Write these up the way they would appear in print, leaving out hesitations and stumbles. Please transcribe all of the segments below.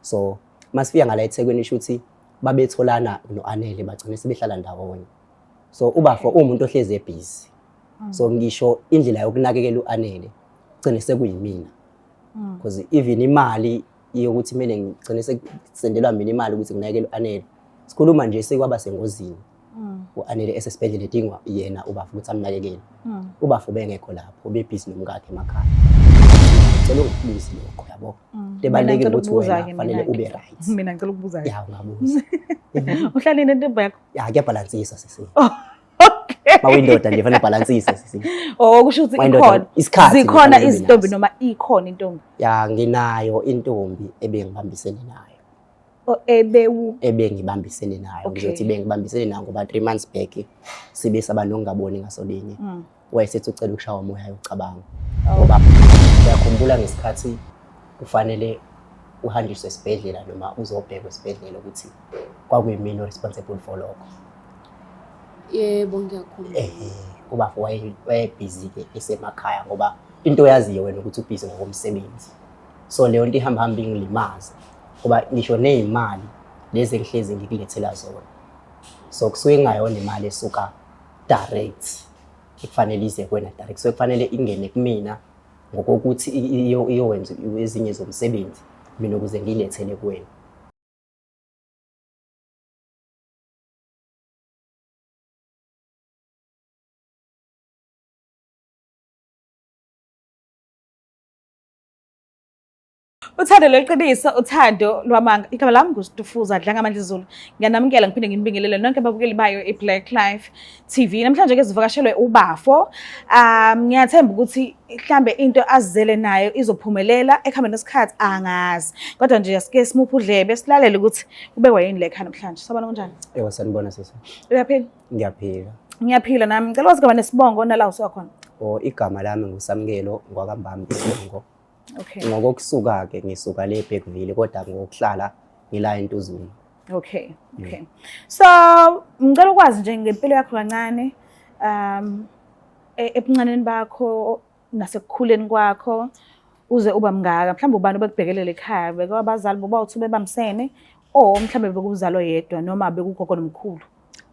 So masifika ngala eThekwini ishuthi babetholana noAnele bagcine sebehlala ndawonye. So uBafo umuntu ohleze ebusy. So ngisho indlela yokunakekela uAnele gcine sekuyimina. Because even imali yokuthi kumele ngigcine sekusendelwa mina imali ukuthi nginakekele uAnele. Sikhuluma nje sekwaba sengozini. uAnele esesibhedlela edingwa yena uBafo ukuthi amnakekele. uBafo bengekho lapho bebhizi nomkakhe emakhaya. Ngicela ukubuza lokho yabo. Debalekile ukuthi wena fanele ube right. Mina ngicela ukubuza. Ya ungabuza. Uhlala nentombi yakho? Ya kuyabhalansisa sisi. Okay. Mawindoda nje fanele balansisa sisi. Oh kusho ukuthi ikhona. Zikhona izintombi noma ikhona intombi? Ya nginayo intombi ebengibambisene nayo. Ebengibambisene nayo. Ngizothi bengibambisene nayo ngoba 3 months back sibe sabanongaboni ngasolinye. Wayesethi ucela ukushawa umoya yocabanga. Ngoba uyakhumbula ngesikhathi kufanele uhanjiswe esibhedlela noma uzobhekwa esibhedlela ukuthi kwakuyimina responsible for lokho. Yebo ngiyakhumbula. uBafo wayebusy ke esemakhaya ngoba into yaziyo wena ukuthi ubusy ngokomsebenzi. So leyo nto ihamba ingilimaza ngoba ngisho nezimali lezi engihlezi ngikulethela zona. So kusuke ngayona imali esuka direct kufanele ize kuwena direct. So kufanele ingene kumina ngokuthi iyowenza ezinye zomsebenzi mina ukuze ngilethele kuwena. Uthando leqiniso, uthando lwamanga. Igama lami nguStufuza Dlanga Mandla Zulu. Ngiyanamukela ngiphinde nginibingelele nonke ababukeli bayo eBlack Life TV. Namhlanje ke sivakashelwe uBafo. Ngiyathemba ukuthi mhlambe into azizele nayo izophumelela ekuhambeni kwesikhathi angazi. Kodwa nje asike simuphe udlebe silalele ukuthi kubekwa yini la ekhaya namhlanje. Sabona kanjani? Yebo sanibona sisi. Uyaphila? Ngiyaphila. Ngiyaphila nami. Ngicela wazi ngaba nesibongo nala usukhona. Igama lami nguSamkelo ngwaKambamba isibongo. Okay. Ngokusuka ke ngisuka le Bergville kodwa ngokuhlala ngila eNtuzulu. Okay. So ngicela ukwazi nje ngempilo yakho kancane ebuncaneni bakho nasekukhuleni kwakho uze uba mngaka mhlawumbe ubani bekubhekelele ekhaya bekabazali bobawuthi bebamsene mhlawumbe bekuzalo yedwa noma bekugogo nomkhulu.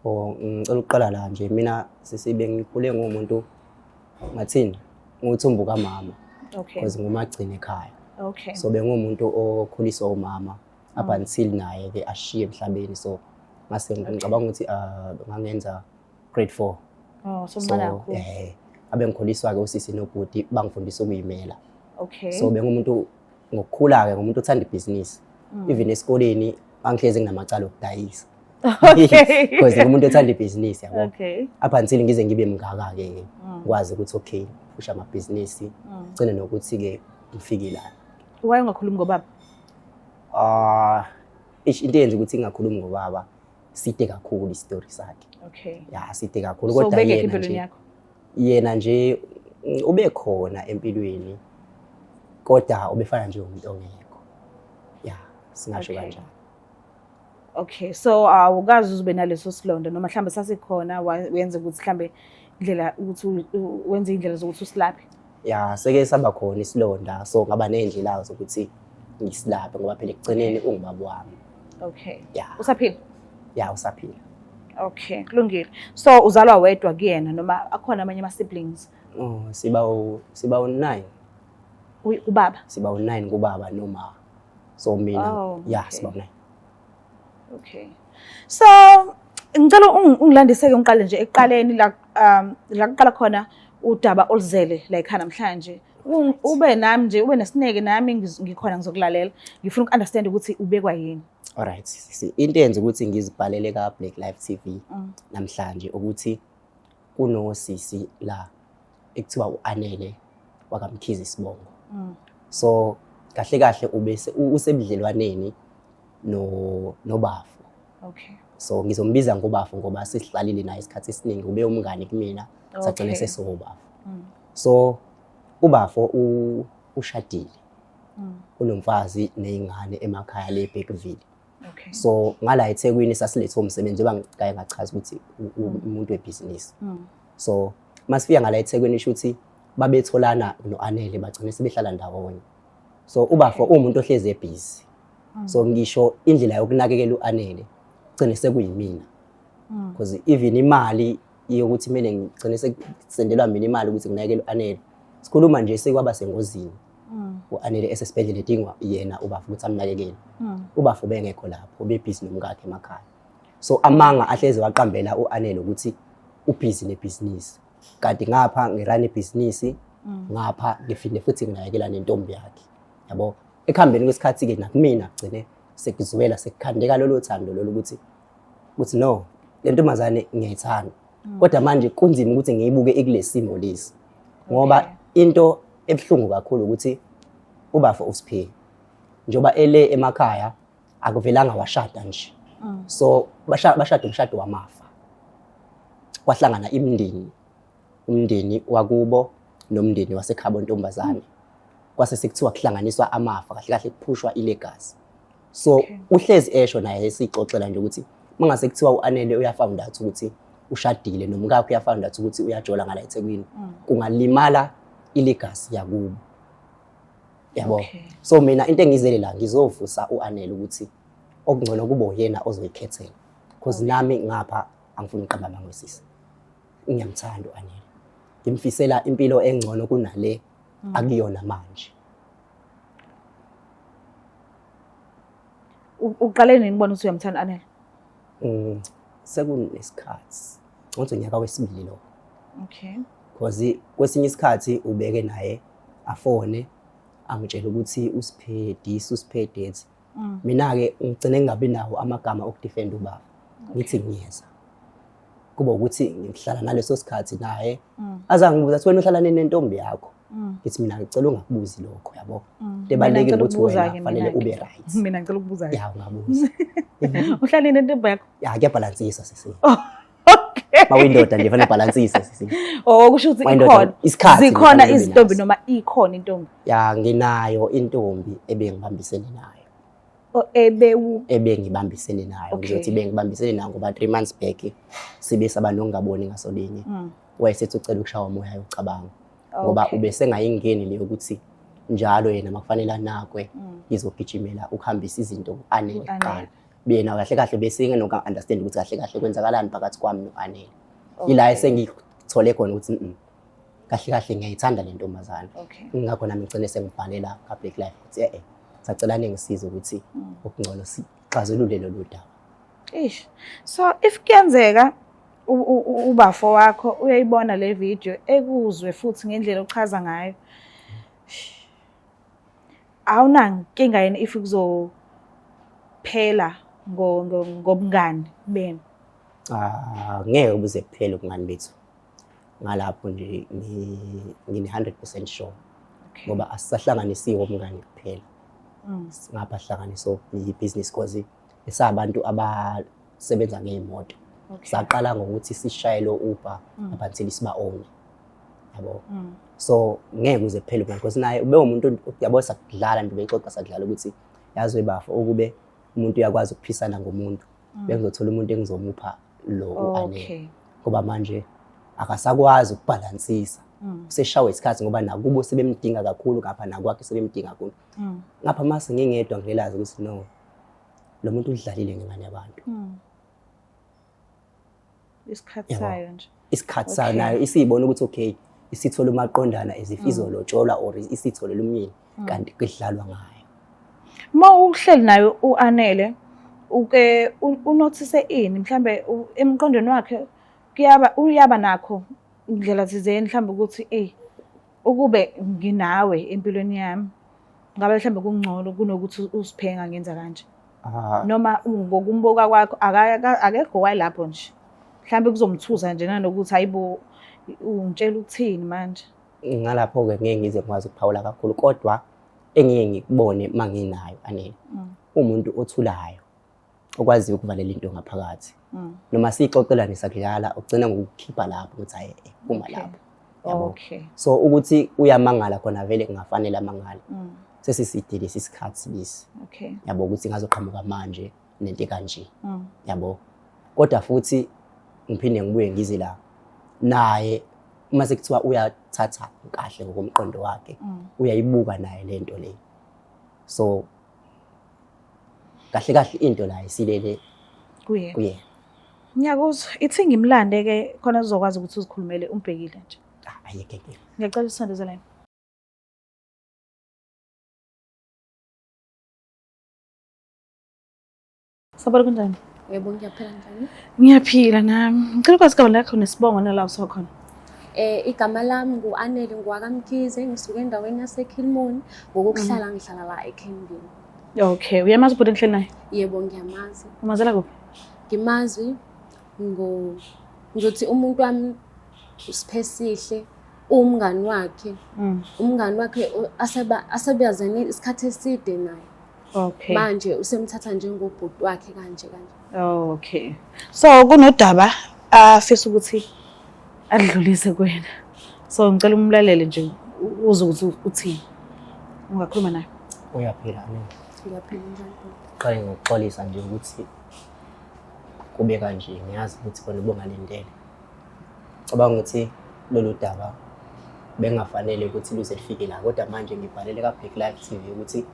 Ngicela uqala la nje mina sisibe ngikhule ngumuntu ngathini nguthumbu kaMama. Okay. Because ngumagcina ekhaya. Okay. So bengumuntu okhuliswa umama up until naye ke ashiye emhlabeni. So mase ngicabanga ukuthi ngangenza grade 4. So mncane kakhulu. Abe ngikhuliswa ke usisi nobhuti bangifundisa ukuyimela. Okay. So bengumuntu ngokukhula ke ngumuntu othanda ibusiness. Even esikoleni angihlezi nginamacala okudayisa. Okay. Because ngumuntu othanda ibusiness yabo. Okay. Up until ngize ngibe mngaka ke kwazi ukuthi okay pusha ama-business gcine nokuthi ke ngifike la. Why ungakhulumi ngobaba? Into yenza ukuthi ngingakhulumi ngobaba side kakhulu istory sakhe. Okay. Ya side kakhulu So kodwa yena nje ube khona empilweni kodwa ubefana nje umuntu ongekho. Ya singasho kanjalo. Okay, so awukazi ube naleso silonda noma mhlambe sasikhona wenze ukuthi mhlambe indlela ukuthi wenze indlela zokuthi usilaphe. Ya seke saba khona isilonda so ngaba nezindlela zokuthi ngisilaphe ngoba phela ekugcineni ungubaba wami. Okay. Ya. Usaphila? Ya usaphila. Okay, kulungile. So uzalwa wedwa kuyena noma akhona amanye ama siblings? Siba u9. Ubaba? Siba u9 kubaba noma. So mina ya siba u9. Okay. So ngicela ungilandiseke ngiqale nje ekuqaleni la kuqala khona udaba oluzele la ekhaya namhlanje. Ube nami nje ube nesineke nami ngikhona ngizokulalela. Ngifuna ukunderstand ukuthi ubekwa yini. Alright. Into yenza ukuthi ngizibhalele ka Black Life TV namhlanje ukuthi kunosisi la ekuthiwa uAnele wakamkhize Sibongo. So kahle ubese usebudlelwaneni noBafo. Okay. So ngizombiza ngoBafo ngoba sesihlalile naye isikhathi esiningi ube umngani kumina sagcina sesoBafo. So uBafo ushadile. Unomfazi nezingane emakhaya le Bergville. Okay. So ngala eThekwini sasilethe umsebenzi njengoba ngicaya ngachaza ukuthi umuntu webusiness. So masifika ngala eThekwini ishuthi babetholana no-Anele bagcine sebehlala ndawonye. So uBafo umuntu ohlezi ebhizi. So ngisho indlela yokunakekela uAnele gcine sekuyimina. Because even imali yokuthi kumele ngigcine sekusendelwa mina imali ukuthi nginakekele uAnele. Sikhuluma nje sekwaba sengozini. uAnele esesibhedlela edingwa yena uBafo ukuthi amnakekele. uBafo bengekho lapho bebhizi nomkakhe emakhaya. So amanga ahleze waqambela uAnele ukuthi ubhizi nebhizinisi. Kanti ngapha ngirana ibhizinisi, ngapha ngifinde futhi nginakekela nentombi yakhe. Yabo ekuhambeni kwesikhathi ke nakumina gcine sekuzwela sekukhandeka lolo thando lolu ukuthi no le ntombazane ngiyayithanda. Kodwa manje kunzima ukuthi ngiyibuke ekulesimo lesi. Ngoba into ebhlungu kakhulu ukuthi uBafo uSiphiwe njoba ele emakhaya akuvelanga washada nje. So bashada umshado wamafa. Kwahlangana umndeni wakubo nomndeni wasekhabo ntombazane. Kwase sekuthiwa kuhlanganiswa amafa kahle kahle kuphushwa ilegacy. So uhlezi esho naye esixoxela nje ukuthi mangase kuthiwa uAnele uyafounda ukuthi ushadile nomkakhe uyafounda ukuthi uyajola ngala eThekwini kungalimala ilegacy yakubo. Yabo. So mina into engizele la ngizovusa uAnele ukuthi okungcono kubo yena ozoyikhethela. Because nami ngapha angifuni uqamba mangwesisi. Ngiyamthanda uAnele. Ngimfisela impilo engcono kunale akuyona manje. Uqale nini ubona ukuthi uyamthanda uAnele? Sekunesikhathi. Ngothi unyaka wesibili lo. Okay. Because kwesinye isikhathi ubeke naye afone angitshela ukuthi usiphe this usiphe that. Mina ke ngicene ngingabi nawo amagama okudefend uBafo. Ngithi ngiyeza. Kuba ukuthi ngihlala naleso sikhathi naye azangibuza ukuthi wena uhlala nentombi yakho. Ngithi mina ngicela ungakubuzi lokho yabo. Debaleke ukuthi wena fanele ube right. Mina ngicela ukubuza. Ya ungabuza. Uhlala nentombi yakho? Ya kuyabalansisa sisi. Okay. Mawindoda nje fanele balansisa sisi. Oh kusho ukuthi ikhona. Zikhona izintombi noma ikhona intombi? Ya nginayo intombi ebengibambisene nayo. Ebengibambisene nayo ngizothi bengibambisene nayo ngoba 3 months back sibe sabanongaboni ngasolinye. Wayesethi ucela ukushawa umoya yocabanga. Ngoba ubesengayingeni leyo ukuthi njalo yena makufanele anakwe izogijimela ukuhambisa izinto uAnele kuqala. Bena kahle kahle besinge noka understand ukuthi kahle kahle kwenzakalani phakathi kwami noAnele. Ila esengithole khona ukuthi kahle kahle ngiyayithanda le ntombazana. Ngakho nami ngicela sengibhalela ka Black Life ukuthi sacela ningisize ukuthi okungcono sixazulule lolu daba. So if kuyenzeka uBafo wakho uyayibona le video ekuzwe futhi ngendlela ochaza ngayo. Awunankinga yini if kuzophela ngobungani benu? Ngeke ubuze kuphela ubungani bethu. Ngalapho nje ngini 100% sure. Ngoba asisahlanganisiwe ubungani kuphela. Ngapha hlanganiso ibusiness cause esabantu abasebenza ngeimoto. Saqala ngokuthi sishayele Uber until siba own. Yabo. So ngeke uze kuphela ubungani because naye ube umuntu yabo sakudlala nje bexoxa sadlala ukuthi yazi weBafo ukube umuntu uyakwazi ukuphisana ngomuntu bengizothola umuntu engizomupha lo uAnele. Ngoba manje akasakwazi ukubalansisa. Seshawe isikhathi ngoba nakubo sebemdinga kakhulu ngapha nakwakhe sebemdinga kakhulu. Ngapha mase ngingedwa ngilelazi ukuthi no lo muntu udlalile ngengane yabantu. Isikhathi sayo nje. Isikhathi sayo nayo isibona ukuthi okay isithola umaqondana ezifizo lotshola or isithole lumyeni kanti kudlalwa ngayo. Ma uhleli nayo uAnele uke unothise ini mhlambe emqondweni wakhe uyaba nakho indlela thizeni mhlambe ukuthi ukube nginawe empilweni yami ngabe mhlambe kungcono kunokuthi usiphenga ngenza kanje. Noma ngokumboka kwakho akekho wayilapho nje. Mhlambe kuzomthuza nje nanokuthi hayibo ungitshela ukuthini manje. Ngalapho ke ngeke ngize ngikwazi ukuphawula kakhulu kodwa engike ngikubone manginayo Anele. Umuntu othulayo okwazi ukuvalela into ngaphakathi. Noma sixoxela nesakudlala ugcina ngokukhipha lapho ukuthi hayi uma lapho. Okay. So ukuthi uyamangala khona vele kungafanele amangala. Sesisidile isikhathi lesi. Okay. Yabo ukuthi ngazoqhamuka manje nento kanje. Yabo. Kodwa futhi ngiphinde ngibuye ngize la naye uma sekuthiwa uyathatha kahle ngokomqondo wakhe uyayibuka naye lento le. So kahle kahle into la isilele kuye ngiyakuzwa ithi ngimlande ke khona uzokwazi ukuthi uzikhulumele umbhekile nje. Ayeke Ngiyacela usandezele. Sabona kunjani? Yebo, ngiyaphila njani? Ngiyaphila nami. Ngicela ukwazi igama lakho nesibongo nala usokhona. Igama lami ngu-Anele ngwakamkhize, ngisuke endaweni yaseKilmoni, ngokukuhlala ngihlala la eKenville. Okay, uyamazi ubhuti enhleli naye? Yebo, ngiyamazi. Umazela kuphi? Ngimazi ngizothi umuntu wami uSiphesihle, umngani wakhe. Umngani wakhe asebeyazene isikhathi eside naye. Okay. Manje usemthatha njengobhuti wakhe kanje. Okay. So kunodaba afisa ukuthi adlulise kuwena. So ngicela umlalele nje uze ukuthi uthini. Ungakhuluma naye. uyaphila nini? Ngiyaphila njani? Qale ngokuxolisa nje ukuthi kube kanje, ngiyazi ukuthi bona ubongalindele. Cabanga ukuthi lolu daba bengafanele ukuthi luze lifike la, kodwa manje ngibhalele kaBig Life TV ukuthi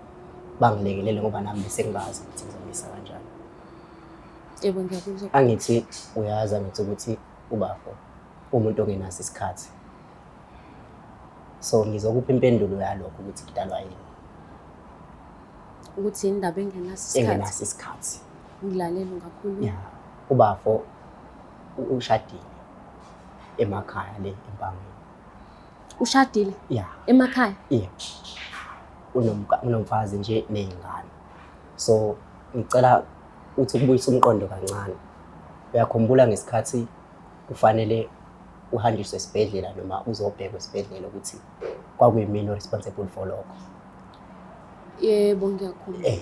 bangilekelele ngoba nami bese ngingazi ukuthi ngizomisa kanjani. Yebo, ngiyakuzwa. Angithi uyazi angithi ukuthi ubafo umuntu ongenaso isikhathi. So ngizokupha impendulo yalokho ukuthi kudalwa yini. Ukuthi indaba Engenaso isikhathi. Ngilalela ngakhulu. Yeah. Ubafo ushadile emakhaya le empangeni. Ushadile? Yeah. Emakhaya? Yeah. Unomfazi nje nezingane. So ngicela uthi ukubuyisa umqondo kancane. Uyakhumbula ngesikhathi kufanele uhanjiswe esibhedlela noma uzobhekwa esibhedlela ukuthi kwakuyimini responsible for lokho. Yebo, ngiyakhumbula.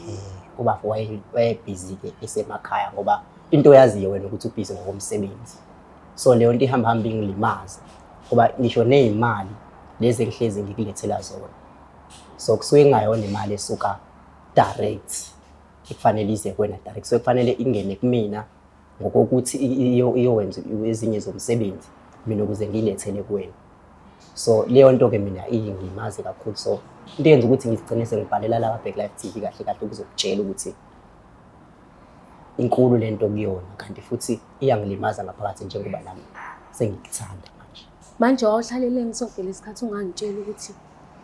Ubafo wayebhizi ke esemakhaya ngoba into yaziyo wena ukuthi ubhizi ngokomsebenzi. So leyo nto ihamba ingilimaza ngoba ngisho nezimali lezi engihlezi ngikulethela zona. So kusuke ngayona imali esuka direct ekufanele ize kuwena direct. So kufanele ingene kumina ngokuthi iyowenza ezinye zomsebenzi mina ukuze ngilethele kuwena. So leyo nto ke mina ingimazi kakhulu. So into yenza ukuthi ngigcine sengibhalela la Big Life TV kahle kahle ukuzokutshela ukuthi inkulu lento kuyona kanti futhi iyangilimaza ngaphakathi njengoba nami sengikuthanda manje. Manje wawuhlalele ngisogela isikhathi ungangitshela ukuthi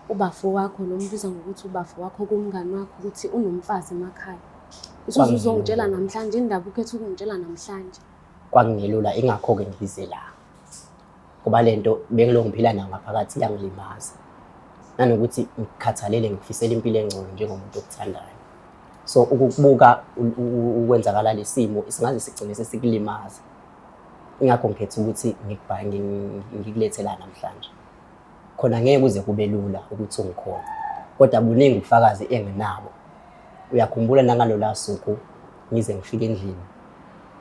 ubafo wakho lo mbiza ngokuthi ubafo wakho kumngani wakho ukuthi unomfazi emakhaya. Uzongitshela namhlanje indaba ukhethe ukungitshela namhlanje. Kwangelula ingakho ke ngize la. Ngoba lento bengilo ngiphila nayo ngaphakathi iyangilimaza. Nanokuthi ngikhathalele ngifisela impilo engcono njengomuntu okuthandayo. So ukubuka ukwenzakala lesimo isingaze sigcine sesikulimaza. Ingakho ngikhetha ukuthi ngikulethelana namhlanje. Khona ngeke kuze kube lula ukuthi ungikhona. Kodwa buningi ubufakazi enginabo. Uyakhumbula nangalola suku ngize ngifike endlini.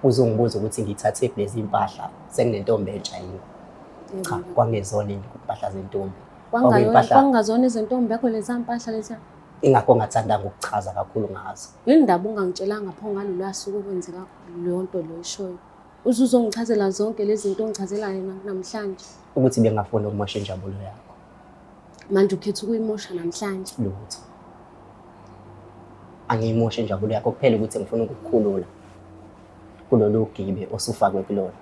Uzongibuza ukuthi ngithathe lezi impahla senginentombi entsha yini. Cha, kwangezona impahla zentombi. Kwangazona izintombi yakho lezi impahla lezi. Ingakho ngathanda ukuchaza kakhulu ngazo. Indaba ungangitshelanga pho ngalolu suku okwenzeka leyo nto lo ishoyo. Uzongichazela zonke lezi zinto ongichazelayo namhlanje. Ukuthi bengafuna ukumosha injabulo yakho. Manje ukhetha ukuyimosha namhlanje. Lutho. Angiyimoshe injabulo yakho kuphela ukuthi ngifuna ukukukhulula kulolu gibe osufakwe kulona.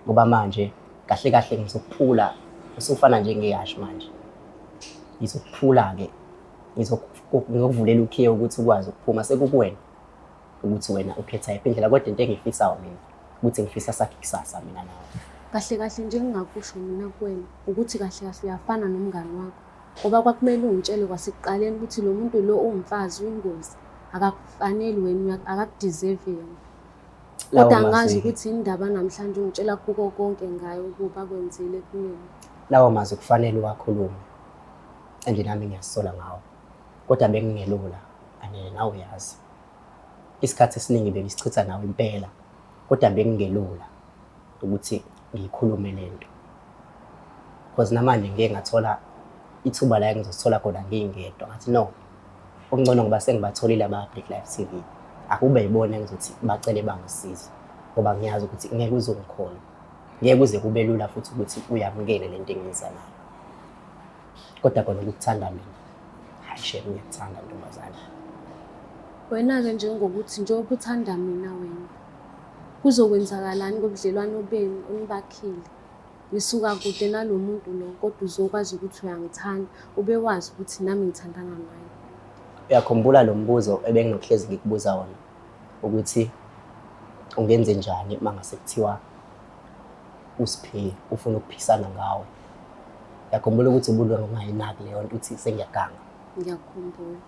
Ngoba manje kahle kahle ngizokuphula usufana njengeyashi manje. Ngizokuphula ke ngizokuvulela ukhiye ukuthi ukwazi ukuphuma sekukuwena ukuthi wena ukhetha iphi indlela kodwa into engifisayo mina ukuthi ngifisa sakhe kusasa mina nawe. Kahle kahle nje ngingakusho mina kuwena ukuthi kahle kahle uyafana nomngani wakho. Ngoba kwakumele ungitshele kwasekuqaleni ukuthi lo muntu lo ungumfazi uyingozi akakufanele wena akakudeserve yena. Kodwa angazi ukuthi indaba namhlanje ungitshela kuko konke ngayo ukuba kwenzile kumina. Lawo mazwi kufanele wakhuluma. Anje nami ngiyasola ngawo. Kodwa bengingelula ane nawe uyazi. Isikhathi esiningi bengisichitha nawe impela. Kodwa bengingelula ukuthi ngikhulume lento. Because namanje ngeke ngathola ithuba la engizothola khona ngingedwa ngathi no. Okungcono ngoba sengibatholile aba Big Life TV. Akube yibona engizothi bacele bangisize ngoba ngiyazi ukuthi ngeke uzongikhona. ngeke kuze kube lula futhi ukuthi uyamukele lento engiyenzayo. Kodwa khona ukuthanda mina, hayi shame ngiyakuthanda ntombazane. Wena-ke njengokuthi njengoba uthanda mina wena, kuzokwenzakalani kobudlelwano benu enibakhile? Ngisuka kude nalo muntu lo, kodwa uzokwazi ukuthi uyangithanda, ube wazi ukuthi nami ngithandana naye. Uyakhumbula lo mbuzo ebenginokuhlezi ngikubuza wona ukuthi ungenze njani uma ngase kuthiwa uSiphiwe ufuna ukuphisana ngawe? Uyakhumbula ukuthi ubulungu ungayinaki leyo nto uthi sengiyaganga? Ngiyakhumbula.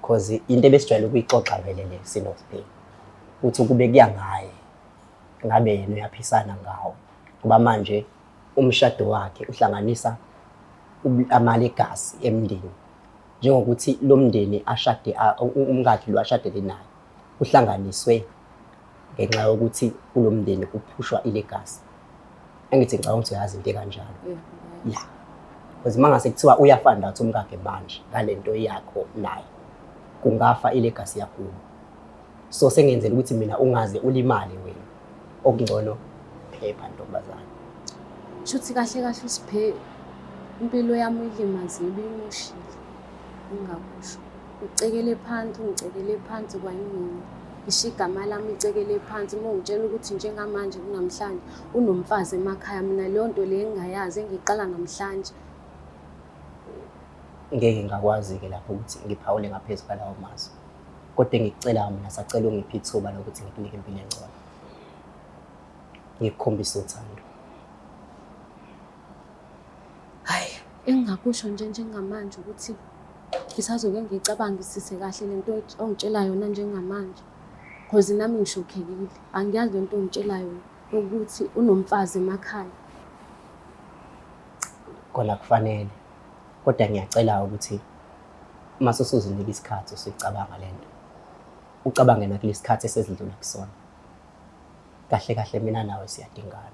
Because into ebesijwayele ukuyixoxa vele le sinoSiphiwe uthi ukube kuya ngaye ngabe yena uyaphisana ngawe, kuba manje umshado wakhe uhlanganisa amalegasi emndeni, njengokuthi lo mndeni ashade umkakhe lo ashadele naye uhlanganiswe ngenxa yokuthi kulo mndeni kuphushwa ilegasi. Engithi ngicabanga ukuthi uyazi into kanjalo. Yeah. Because mangase kuthiwa uyafanda ukuthi umkakhe manje ngalento yakho naye kungafa ilegasi yakubo. So sengenzela ukuthi mina ungaze ulimale wena. Okungcono phepha ntombazane. Shuthi kahle kahle uSiphiwe impilo yami uyilimazile imoshile. Ungakusho. Ucekele phansi, ungicekele phansi kwayini. Isho igama lami icekele phansi uma ungitshela ukuthi njengamanje kunamhlanje unomfazi emakhaya, mina leyo nto le engingayazi engiqala namhlanje. Ngeke ngakwazi-ke lapho ukuthi ngiphawule ngaphezulu kwalawo mazwi. Kodwa ngikucela mina sacela ungiphe ithuba lokuthi ngikunike impilo engcono. Ngikukhombisa uthando. Hayi, engingakusho njengamanje ukuthi ngisazoke ngiyicabangisise kahle lento ongitshela yona njengamanje. Because nami ngishokekile. Angiyazi lento ongitshela yona ukuthi unomfazi emakhaya. Kona kufanele. Kodwa ngiyacela ukuthi mase usuzinika isikhathi usicabanga lento. Ucabange nakulesikhathi esesidlula kusona. Kahle kahle mina nawe siyadingana.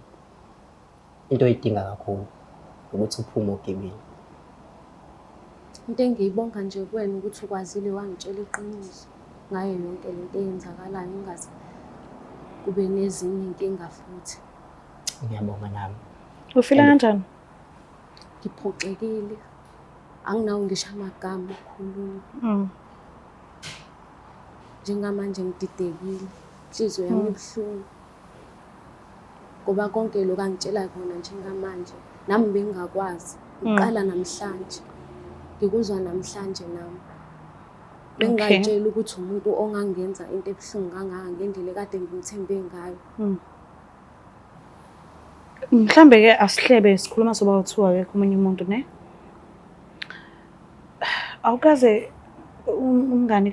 Into oyidinga kakhulu ukuthi uphume ogibeni. Into engiyibonga nje kuwena ukuthi ukwazile wangitshela iqiniso ngayo yonke lento eyenzakalayo, ungaze kube nezinye inkinga futhi. Ngiyabonga nami. Ufila kanjani? Ngiphoxekile. Anginawo ngisho amagama okukhuluma. Njengamanje ngididekile. Inhliziyo yami ibuhlungu. Ngoba konke lokho angitshela khona njengamanje nami bengingakwazi uqala namhlanje. Ngikuzwa namhlanje nami. Bengingayitshela ukuthi umuntu ongangenza into ebuhlungu kangaka ngendlela kade ngimthembe ngayo. Mhlambe ke asihlebe sikhuluma soba uthiwa ke kumunye umuntu ne. Awukaze umngani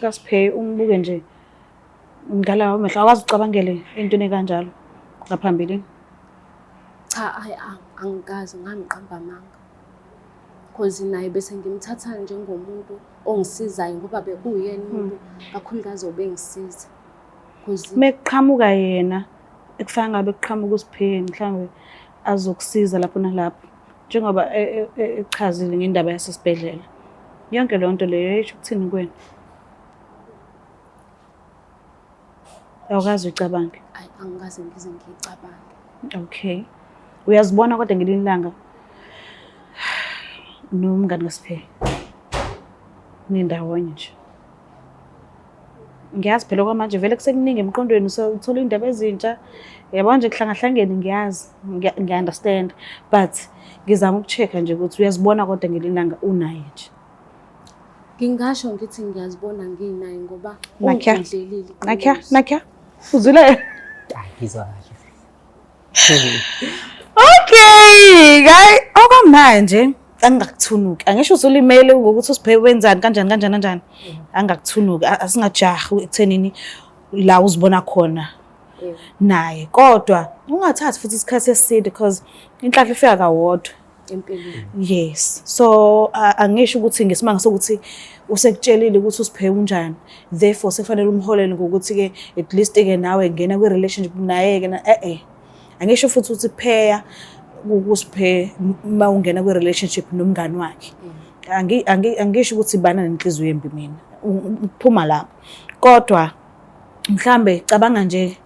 kaSiphiwe umbuke nje ngalawo mehla, awukaze ucabangele into kanjalo ngaphambili? Cha, hayi angikaze ngangiqamba amanga. Because naye bese ngimthatha njengomuntu ongisizayo ngoba bekuyena umuntu kakhulukazi obengisiza. Because mekuqhamuka yena ekufana ngabe kuqhamuka uSiphiwe mhlawumbe azokusiza lapho nalapho njengoba echazile ngendaba yasesibhedlela. Yonke le nto leyo yisho ukuthini kuwena? Awukaze ucabange? Hayi angikaze ngize ngiyicabange. Okay. Uyazibona kodwa ngelinye ilanga nomngani kaSiphiwe nindawonye nje. Ngiyazi phela kwamanje vele kusekuningi emqondweni uthola indaba ezintsha. Yabona nje kuhlangahlangene ngiyazi, ngiya-understand, but ngizama ukucheck nje ukuthi uyazibona kodwa ngelinye ilanga unaye nje. Ngingasho ngithi ngiyazibona nginaye ngoba ungidlelile. Nakya. Uzule? Ngizwa kahle. Okay, guys. Okwamanje angakuthunuki. Angisho usulimele ukuthi uSiphiwe wenzani kanjani. Angakuthunuki. Asingajahi ekuthenini la uzibona khona naye. Kodwa ungathathi futhi isikhathi eside because inhlahla ifika kawodwa empilweni. Yes. So angisho ukuthi ngesimanga sokuthi usekutshelile ukuthi uSiphiwe unjani. Therefore sefanele umholele ngokuthi ke at least ke nawe ngena kwi relationship naye ke angisho futhi ukuthi pair uSiphiwe uma ungena kwi relationship nomngani wakhe. Angisho ukuthi bana nenhliziyo embi mina. Uphuma lapho. Kodwa mhlambe cabanga nje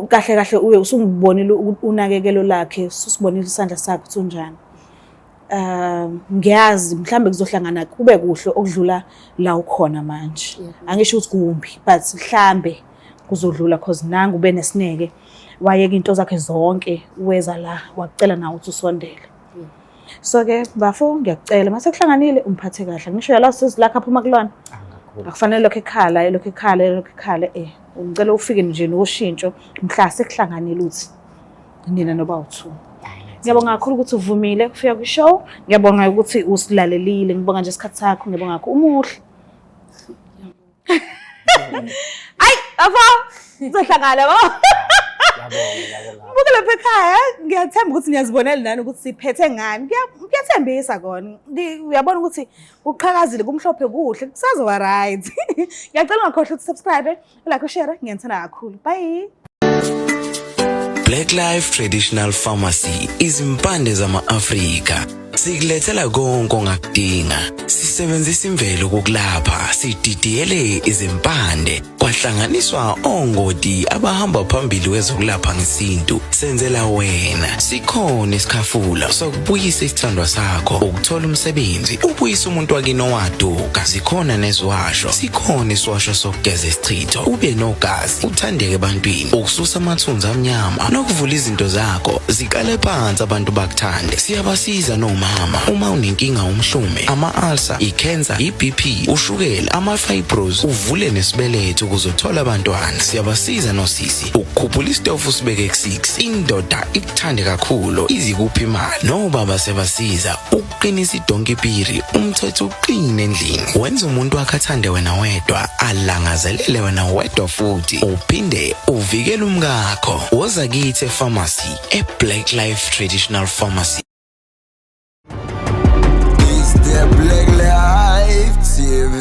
kahle kahle uye usungibonile unakekelo lakhe, usibonile isandla sakhe ukuthi unjani. Ngiyazi mhlambe kuzohlangana kube kuhle okudlula la ukhona manje. Angisho ukuthi kumbi, but mhlambe kuzodlula cause nangu ube nesineke wayeka into zakhe zonke weza la wacela nawe ukuthi usondele. So ke bafo ngiyakucela mase kuhlanganile umphathe kahle. Ngisho yala sizilakha phuma kulona. Akufanele lokho ekhala ngicela ufike nje noshintsho mhla sekuhlanganile uthi nina noba u2. Ngiyabonga kakhulu ukuthi uvumile ukufika kwi-show. Ngiyabonga ukuthi usilalelile. Ngibonga nje isikhathi sakho. Ngiyabonga kakhulu umuhle. Ay, afo. Sizohlangana bo. Buke lapha ekhaya ngiyathemba ukuthi niyazibonela nani ukuthi siphethe ngani. Ngiyathembisa kona. Uyabona ukuthi uqhakazile kumhlophe kuhle kusazoba right. Ngiyacela ungakhohlwa ukuthi subscribe, like, ushare. Ngiyanthanda kakhulu. Bye. Black Life Traditional Pharmacy izimpande zama-Afrika. Sikulethela konke ongakudinga. Sisebenzisa imvelo kokulapha, sididiyele izimpande. Kwahlanganiswa ongoti abahamba phambili wezokulapha ngesintu. Senzela wena. Sikhona isikhafula sokubuyisa isithandwa sakho, ukuthola umsebenzi, ubuyisa umuntu wakini owaduka. Sikhona neziwasho. Sikhona isiwasho sokugeza isichitho, ube nogazi, uthandeke ebantwini, ukususa amathunzi amnyama, nokuvula izinto zakho zikale phansi abantu bakuthande. Siyabasiza nomama uma unenkinga umhlume, ama-ulcer, i-cancer, i-BP, ushukela, ama-fibros, uvule nesibeletho ukuzothola abantwana. Siyabasiza nosisi ukukhuphula isitofu sibeke ku6, indoda ikuthande kakhulu izikuphi imali. Nobaba sebasiza ukuqinisa idonkipiri, umthetho uqine endlini. Wenza umuntu akathande wena wedwa, alangazelele wena wedwa futhi uphinde uvikele umkakho. Woza kithi epharmacy eBlack Life Traditional Pharmacy. It's the Black Life TV.